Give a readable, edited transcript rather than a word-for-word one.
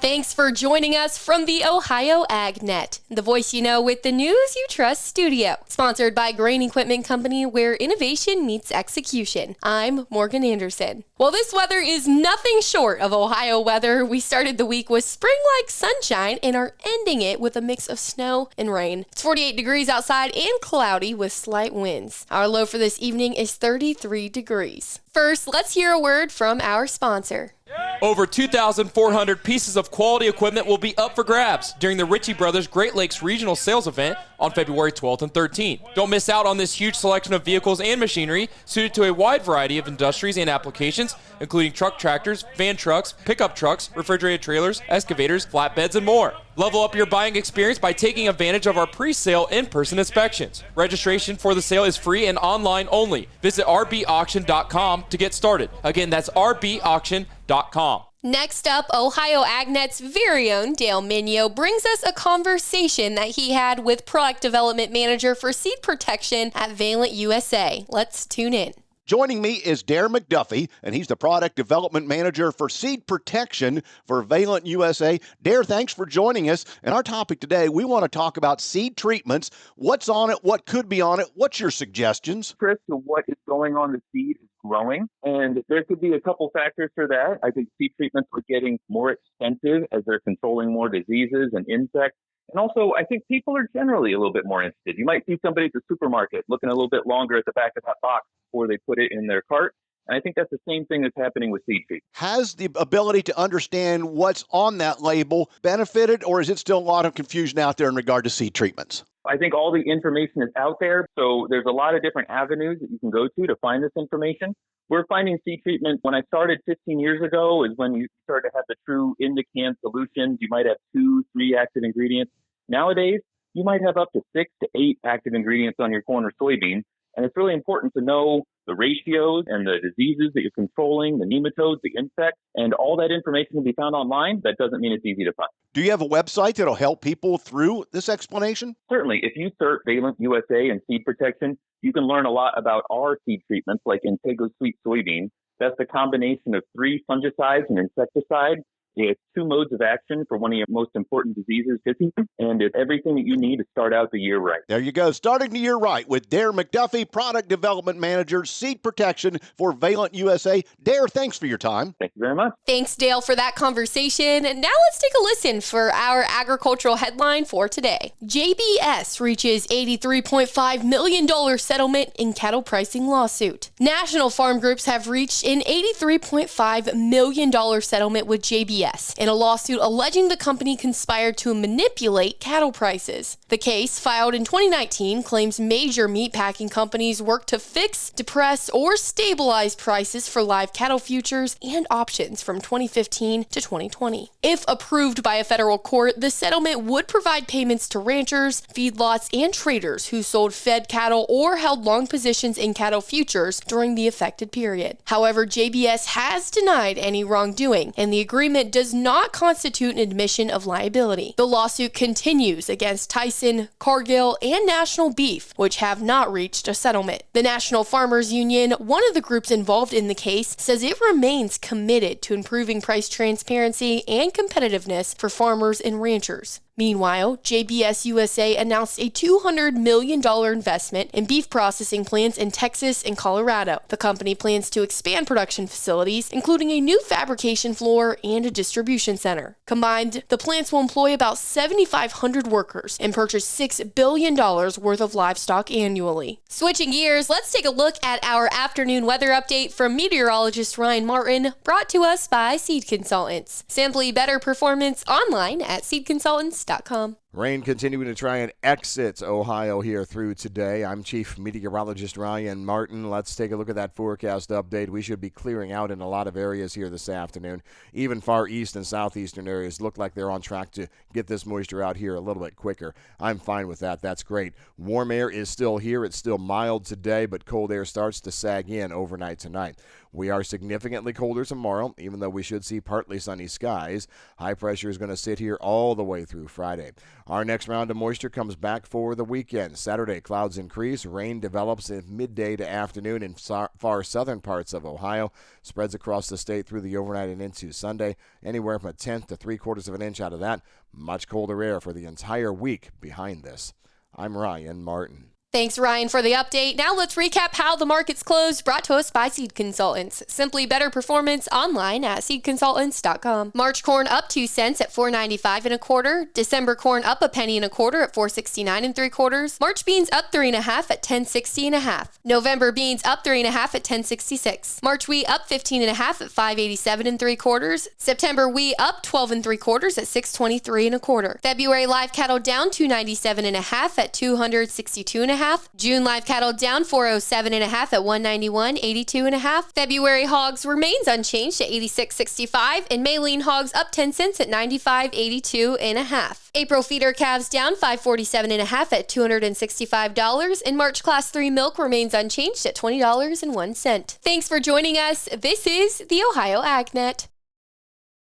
Thanks for joining us from the Ohio AgNet, the voice you know with the news you trust studio. Sponsored by Grain Equipment Company, where innovation meets execution. I'm Morgan Anderson. Well, this weather is nothing short of Ohio weather. We started the week with spring-like sunshine and are ending it with a mix of snow and rain. It's 48 degrees outside and cloudy with slight winds. Our low for this evening is 33 degrees. First, let's hear a word from our sponsor. Over 2,400 pieces of quality equipment will be up for grabs during the Ritchie Brothers Great Lakes Regional Sales Event on February 12th and 13th. Don't miss out on this huge selection of vehicles and machinery suited to a wide variety of industries and applications, including truck tractors, van trucks, pickup trucks, refrigerated trailers, excavators, flatbeds, and more. Level up your buying experience by taking advantage of our pre-sale in-person inspections. Registration for the sale is free and online only. Visit rbauction.com to get started. Again, that's rbauction.com. Next up, Ohio AgNet's very own Dale Minyo brings us a conversation that he had with Product Development Manager for Seed Protection at Valent USA. Let's tune in. Joining me is Dare McDuffie, and he's the Product Development Manager for Seed Protection for Valent USA. Dare, thanks for joining us. And our topic today, we want to talk about seed treatments. What's on it? What could be on it? What's your suggestions? Chris, to what is going on the seed is growing, and there could be a couple factors for that. I think seed treatments are getting more expensive as they're controlling more diseases and insects. And also, I think people are generally a little bit more interested. You might see somebody at the supermarket looking a little bit longer at the back of that box before they put it in their cart. And I think that's the same thing that's happening with seed treatment. Has the ability to understand what's on that label benefited, or is it still a lot of confusion out there in regard to seed treatments? I think all the information is out there. So there's a lot of different avenues that you can go to find this information. We're finding seed treatment, when I started 15 years ago, is when you started to have the true in-the-can solutions. You might have 2, 3 active ingredients. Nowadays, you might have up to 6 to 8 active ingredients on your corn or soybean. And it's really important to know the ratios and the diseases that you're controlling, the nematodes, the insects, and all that information can be found online. That doesn't mean it's easy to find. Do you have a website that'll help people through this explanation? Certainly. If you search Valent USA and seed protection, you can learn a lot about our seed treatments like Intego Sweet Soybean. That's a combination of 3 fungicides and insecticides. It's 2 modes of action for one of your most important diseases, and it's everything that you need to start out the year right. There you go. Starting the year right with Dare McDuffie, Product Development Manager, Seed Protection for Valent USA. Dare, thanks for your time. Thank you very much. Thanks, Dale, for that conversation. And now let's take a listen for our agricultural headline for today. JBS reaches $83.5 million settlement in cattle pricing lawsuit. National farm groups have reached an $83.5 million settlement with JBS in a lawsuit alleging the company conspired to manipulate cattle prices. The case, filed in 2019, claims major meatpacking companies worked to fix, depress, or stabilize prices for live cattle futures and options from 2015 to 2020. If approved by a federal court, the settlement would provide payments to ranchers, feedlots, and traders who sold fed cattle or held long positions in cattle futures during the affected period. However, JBS has denied any wrongdoing, and the agreement does not constitute an admission of liability. The lawsuit continues against Tyson, Cargill, and National Beef, which have not reached a settlement. The National Farmers Union, one of the groups involved in the case, says it remains committed to improving price transparency and competitiveness for farmers and ranchers. Meanwhile, JBS USA announced a $200 million investment in beef processing plants in Texas and Colorado. The company plans to expand production facilities, including a new fabrication floor and a distribution center. Combined, the plants will employ about 7,500 workers and purchase $6 billion worth of livestock annually. Switching gears, let's take a look at our afternoon weather update from meteorologist Ryan Martin, brought to us by Seed Consultants. Simply better performance online at seedconsultants.com. Rain continuing to try and exit Ohio here through today. I'm Chief Meteorologist Ryan Martin. Let's take a look at that forecast update. We should be clearing out in a lot of areas here this afternoon. Even far east and southeastern areas look like they're on track to get this moisture out here a little bit quicker. I'm fine with that. That's great. Warm air is still here. It's still mild today, but cold air starts to sag in overnight tonight. We are significantly colder tomorrow, even though we should see partly sunny skies. High pressure is going to sit here all the way through Friday. Our next round of moisture comes back for the weekend. Saturday, clouds increase. Rain develops in midday to afternoon in far southern parts of Ohio. Spreads across the state through the overnight and into Sunday. Anywhere from a tenth to 3/4 of an inch out of that. Much colder air for the entire week behind this. I'm Ryan Martin. Thanks, Ryan, for the update. Now let's recap how the markets closed, brought to us by Seed Consultants. Simply better performance online at seedconsultants.com. March corn up 2 cents at $4.95 1/4. December corn up 1 1/4 penny at $4.69 3/4. March beans up 3 1/2 at $10.60 1/2. November beans up 3 1/2 at $10.66. March wheat up 15 1/2 at $5.87 3/4. September wheat up 12 3/4 at $6.23 1/4. February live cattle down 297 1/2 at $262 1/2. June live cattle down 407 1/2 at 191.82 1/2. February hogs remains unchanged at 86.65, and May lean hogs up 10 cents at 95.82 1/2. April feeder calves down 547 1/2 at $265, and March class 3 milk remains unchanged at $20.01. Thanks for joining us. This is the Ohio AgNet.